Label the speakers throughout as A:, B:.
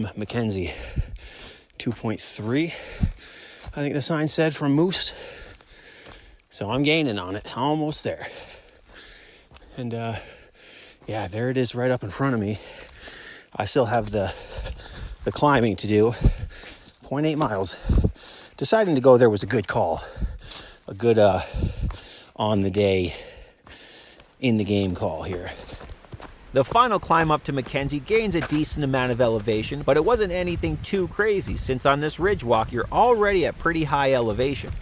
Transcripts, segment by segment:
A: Mackenzie 2.3, I think the sign said, from Moose. So I'm gaining on it, almost there. And yeah, there it is right up in front of me. I still have the climbing to do. 0.8 miles. Deciding to go there was a good call. A good on the day, in the game call here.
B: The final climb up to Mackenzie gains a decent amount of elevation, but it wasn't anything too crazy since on this ridge walk you're already at pretty high elevation.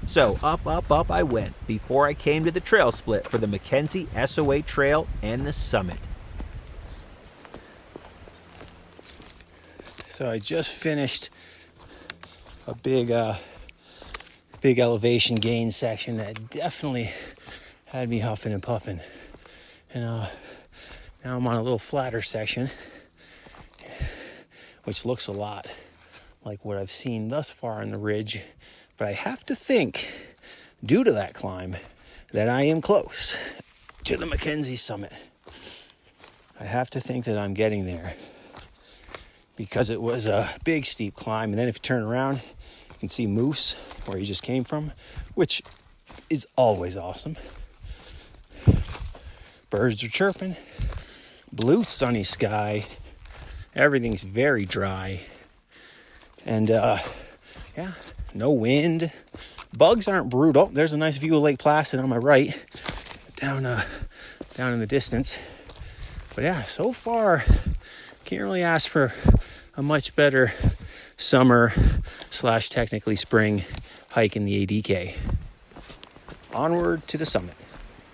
B: So up I went before I came to the trail split for the Mackenzie SOA Trail and the summit.
A: So I just finished a big elevation gain section that definitely had me huffing and puffing. And now I'm on a little flatter section, which looks a lot like what I've seen thus far on the ridge. But I have to think, due to that climb, that I am close to the Mackenzie summit. I have to think that I'm getting there because it was a big steep climb. And then if you turn around, you can see Moose, where he just came from, which is always awesome. Birds are chirping. Blue sunny sky. Everything's very dry. And yeah, no wind. Bugs aren't brewed. Oh, there's a nice view of Lake Placid on my right. Down in the distance. But yeah, so far, can't really ask for a much better summer / technically spring hike in the ADK. Onward to the summit.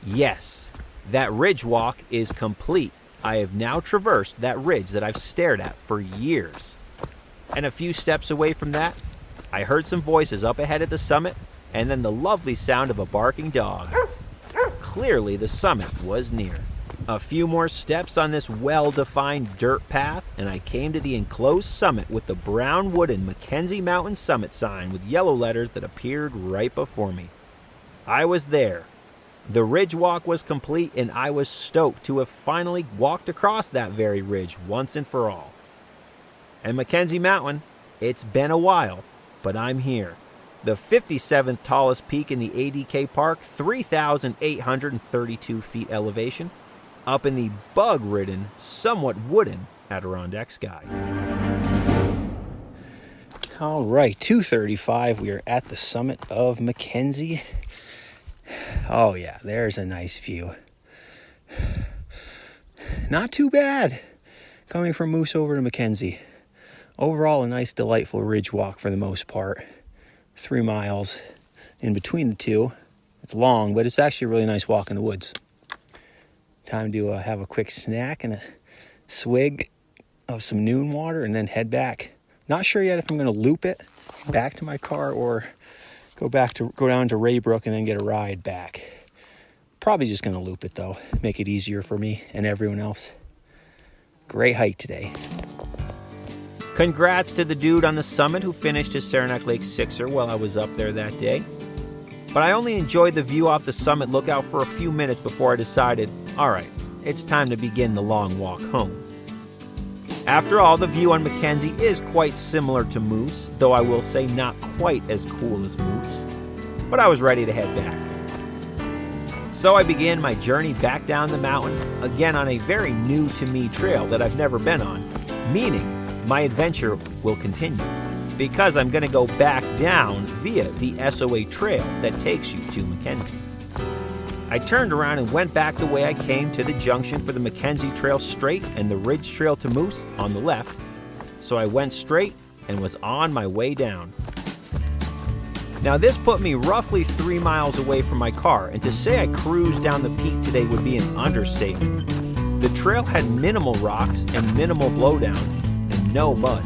B: Yes, that ridge walk is complete. I have now traversed that ridge that I've stared at for years. And a few steps away from that, I heard some voices up ahead at the summit, and then the lovely sound of a barking dog. Clearly the summit was near. A few more steps on this well-defined dirt path, and I came to the enclosed summit with the brown wooden Mackenzie Mountain Summit sign with yellow letters that appeared right before me. I was there. The ridge walk was complete, and I was stoked to have finally walked across that very ridge once and for all. And Mackenzie Mountain, it's been a while, but I'm here. The 57th tallest peak in the ADK Park, 3,832 feet elevation, up in the bug-ridden, somewhat wooden Adirondack sky.
A: All right, 2:35. We are at the summit of Mackenzie. Oh yeah, there's a nice view. Not too bad coming from Moose over to Mackenzie. Overall, a nice, delightful ridge walk for the most part. 3 miles in between the two. It's long, but it's actually a really nice walk in the woods. Time to have a quick snack and a swig of some noon water and then head back. Not sure yet if I'm going to loop it back to my car or go down to Raybrook and then get a ride back. Probably just going to loop it though. Make it easier for me and everyone else. Great hike today.
B: Congrats to the dude on the summit who finished his Saranac Lake Sixer while I was up there that day. But I only enjoyed the view off the summit lookout for a few minutes before I decided, all right, it's time to begin the long walk home. After all, the view on Mackenzie is quite similar to Moose, though I will say not quite as cool as Moose. But I was ready to head back. So I began my journey back down the mountain, again on a very new-to-me trail that I've never been on, meaning my adventure will continue, because I'm going to go back down via the SOA Trail that takes you to Mackenzie. I turned around and went back the way I came to the junction for the Mackenzie Trail straight and the Ridge Trail to Moose on the left. So I went straight and was on my way down. Now this put me roughly 3 miles away from my car, and to say I cruised down the peak today would be an understatement. The trail had minimal rocks and minimal blowdown and no mud.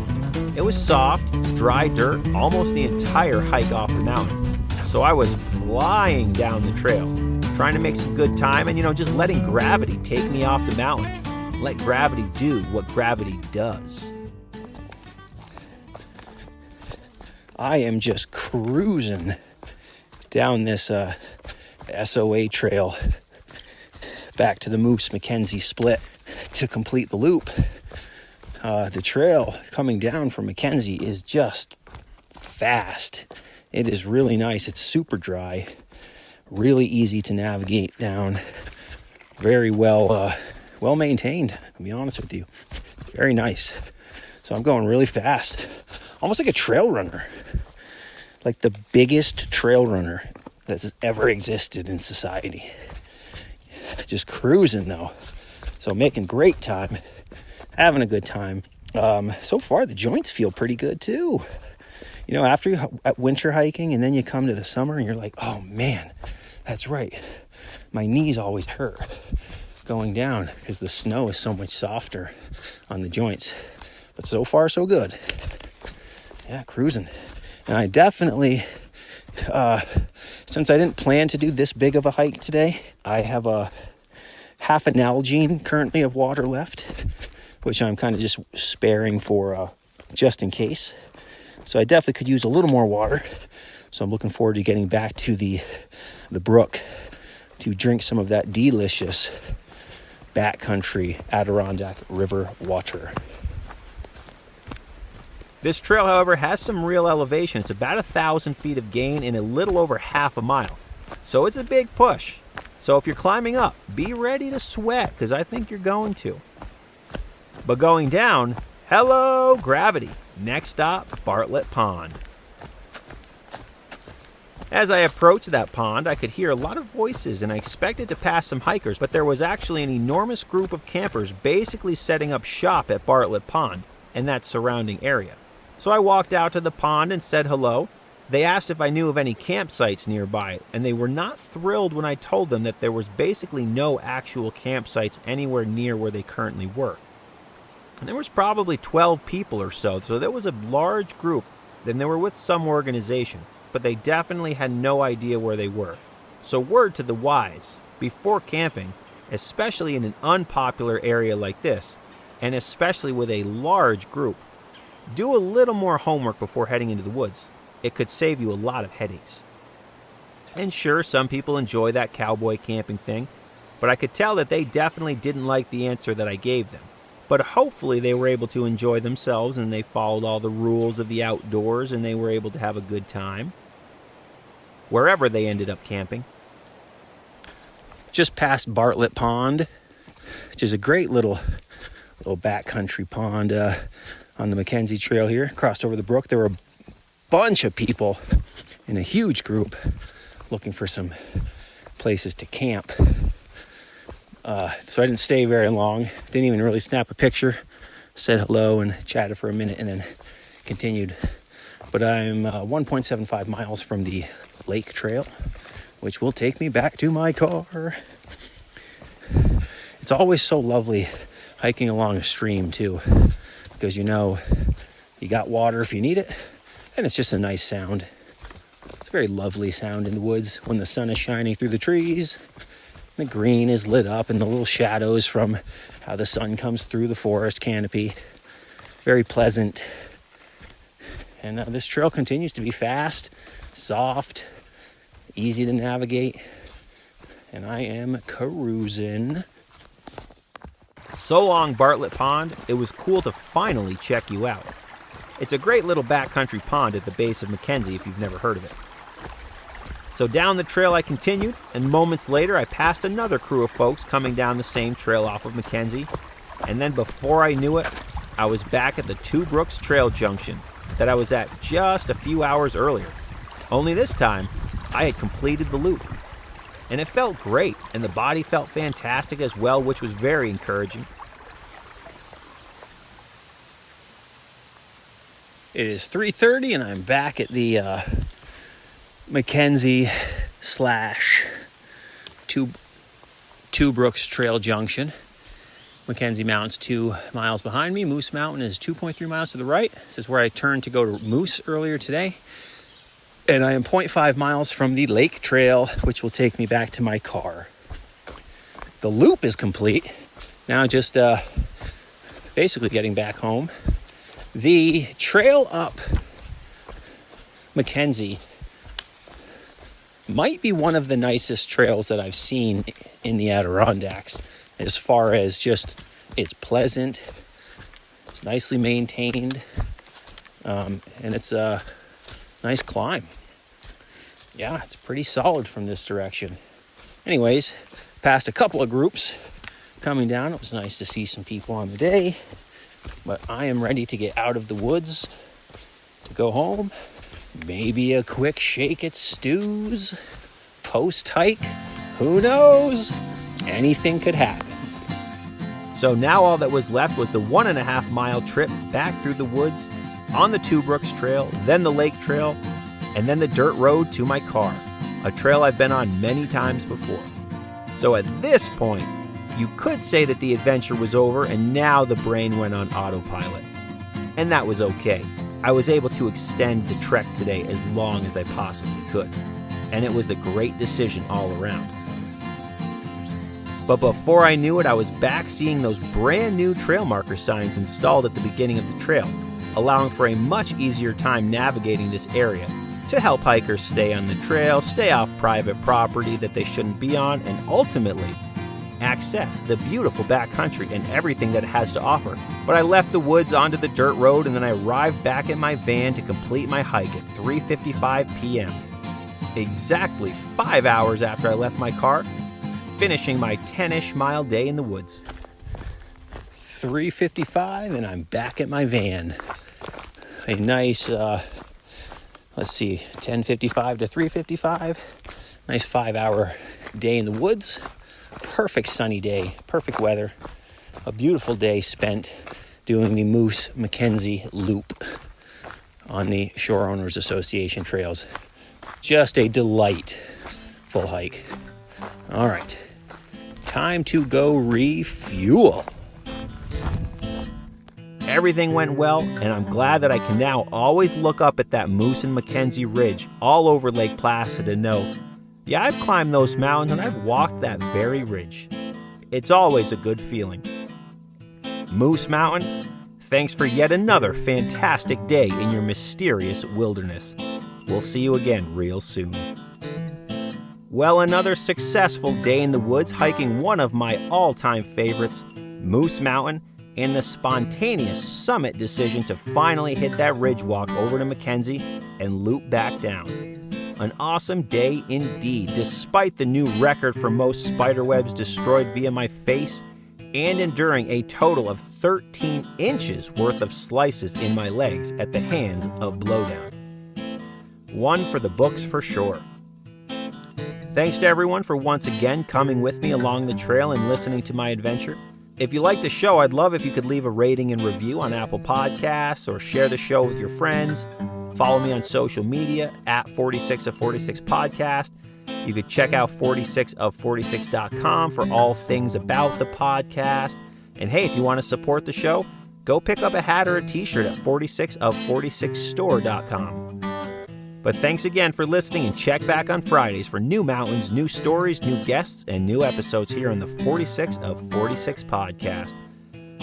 B: It was soft, dry dirt almost the entire hike off the mountain. So I was flying down the trail, trying to make some good time and, just letting gravity take me off the mountain. Let gravity do what gravity does.
A: I am just cruising down this SOA trail back to the Moose-McKenzie split to complete the loop. The trail coming down from Mackenzie is just fast. It is really nice. It's super dry, really easy to navigate down, very well maintained, I'll be honest with you. It's very nice. So I'm going really fast, almost like a trail runner, like the biggest trail runner that's ever existed in society. Just cruising though. So making great time, having a good time. So far the joints feel pretty good too. You know, after winter hiking and then you come to the summer and you're like, oh man, that's right. My knees always hurt going down because the snow is so much softer on the joints. But so far so good. Yeah, cruising. And I definitely, since I didn't plan to do this big of a hike today, I have a half an Nalgene currently of water left, which I'm kind of just sparing for just in case. So I definitely could use a little more water. So I'm looking forward to getting back to the brook to drink some of that delicious backcountry Adirondack River water.
B: This trail, however, has some real elevation. It's about 1,000 feet of gain in a little over half a mile. So it's a big push. So if you're climbing up, be ready to sweat, because I think you're going to. But going down, hello, gravity. Next stop, Bartlett Pond. As I approached that pond, I could hear a lot of voices, and I expected to pass some hikers, but there was actually an enormous group of campers basically setting up shop at Bartlett Pond and that surrounding area. So I walked out to the pond and said hello. They asked if I knew of any campsites nearby, and they were not thrilled when I told them that there was basically no actual campsites anywhere near where they currently were. And there was probably 12 people or so there was a large group, and they were with some organization, but they definitely had no idea where they were. So word to the wise, before camping, especially in an unpopular area like this, and especially with a large group, do a little more homework before heading into the woods. It could save you a lot of headaches. And sure, some people enjoy that cowboy camping thing, but I could tell that they definitely didn't like the answer that I gave them. But hopefully they were able to enjoy themselves and they followed all the rules of the outdoors and they were able to have a good time wherever they ended up camping.
A: Just past Bartlett Pond, which is a great little backcountry pond on the Mackenzie Trail here. Crossed over the brook. There were a bunch of people in a huge group looking for some places to camp. So I didn't stay very long. Didn't even really snap a picture. Said hello and chatted for a minute and then continued. But I'm 1.75 miles from the lake trail, which will take me back to my car. It's always so lovely hiking along a stream too, because you know you got water if you need it, and it's just a nice sound. It's a very lovely sound in the woods when the sun is shining through the trees. The green is lit up and the little shadows from how the sun comes through the forest canopy. Very pleasant. And this trail continues to be fast, soft, easy to navigate. And I am cruising.
B: So long, Bartlett Pond. It was cool to finally check you out. It's a great little backcountry pond at the base of Mackenzie if you've never heard of it. So down the trail I continued, and moments later I passed another crew of folks coming down the same trail off of Mackenzie. And then before I knew it, I was back at the Two Brooks Trail Junction that I was at just a few hours earlier. Only this time, I had completed the loop. And it felt great, and the body felt fantastic as well, which was very encouraging.
A: It is 3:30 and I'm back at the Mackenzie / Two Brooks Trail Junction. Mackenzie Mountain's 2 miles behind me. Moose Mountain is 2.3 miles to the right. This is where I turned to go to Moose earlier today. And I am 0.5 miles from the lake trail, which will take me back to my car. The loop is complete. Now just basically getting back home. The trail up Mackenzie might be one of the nicest trails that I've seen in the Adirondacks, as far as just it's pleasant, nicely maintained, and it's a nice climb. Yeah, it's pretty solid from this direction. Anyways, passed a couple of groups coming down. It was nice to see some people on the day, but I am ready to get out of the woods to go home. Maybe a quick shake at Stu's post-hike. Who knows? Anything could happen.
B: So now all that was left was the 1.5 mile trip back through the woods on the Two Brooks Trail, then the Lake Trail, and then the dirt road to my car, a trail I've been on many times before. So at this point, you could say that the adventure was over and now the brain went on autopilot. And that was okay. I was able to extend the trek today as long as I possibly could. And it was the great decision all around. But before I knew it, I was back seeing those brand new trail marker signs installed at the beginning of the trail, allowing for a much easier time navigating this area to help hikers stay on the trail, stay off private property that they shouldn't be on, and ultimately access the beautiful backcountry and everything that it has to offer. But I left the woods onto the dirt road, and then I arrived back at my van to complete my hike at 3:55 p.m. Exactly 5 hours after I left my car, finishing my 10-ish mile day in the woods.
A: 3:55 and I'm back at my van. A nice, 10:55 to 3:55. Nice 5 hour day in the woods. Perfect sunny day, perfect weather. A beautiful day spent doing the Moose-McKenzie loop on the Shore Owners Association trails. Just a delightful hike. All right, time to go refuel.
B: Everything went well, and I'm glad that I can now always look up at that Moose and McKenzie Ridge all over Lake Placid and know, yeah, I've climbed those mountains and I've walked that very ridge. It's always a good feeling. Moose Mountain, thanks for yet another fantastic day in your mysterious wilderness. We'll see you again real soon. Well, another successful day in the woods hiking one of my all-time favorites, Moose Mountain, and the spontaneous summit decision to finally hit that ridge walk over to Mackenzie and loop back down. An awesome day indeed, despite the new record for most spiderwebs destroyed via my face and enduring a total of 13 inches worth of slices in my legs at the hands of Blowdown. One for the books for sure. Thanks to everyone for once again coming with me along the trail and listening to my adventure. If you like the show, I'd love if you could leave a rating and review on Apple Podcasts or share the show with your friends. Follow me on social media at 46 of 46 Podcast. You could check out 46of46.com for all things about the podcast. And hey, if you want to support the show, go pick up a hat or a t-shirt at 46of46store.com. But thanks again for listening, and check back on Fridays for new mountains, new stories, new guests, and new episodes here on the 46 of 46 Podcast.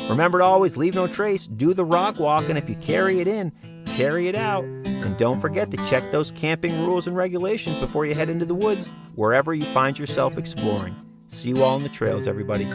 B: Remember to always leave no trace, do the rock walk, and if you carry it in, carry it out. And don't forget to check those camping rules and regulations before you head into the woods, wherever you find yourself exploring. See you all on the trails, everybody.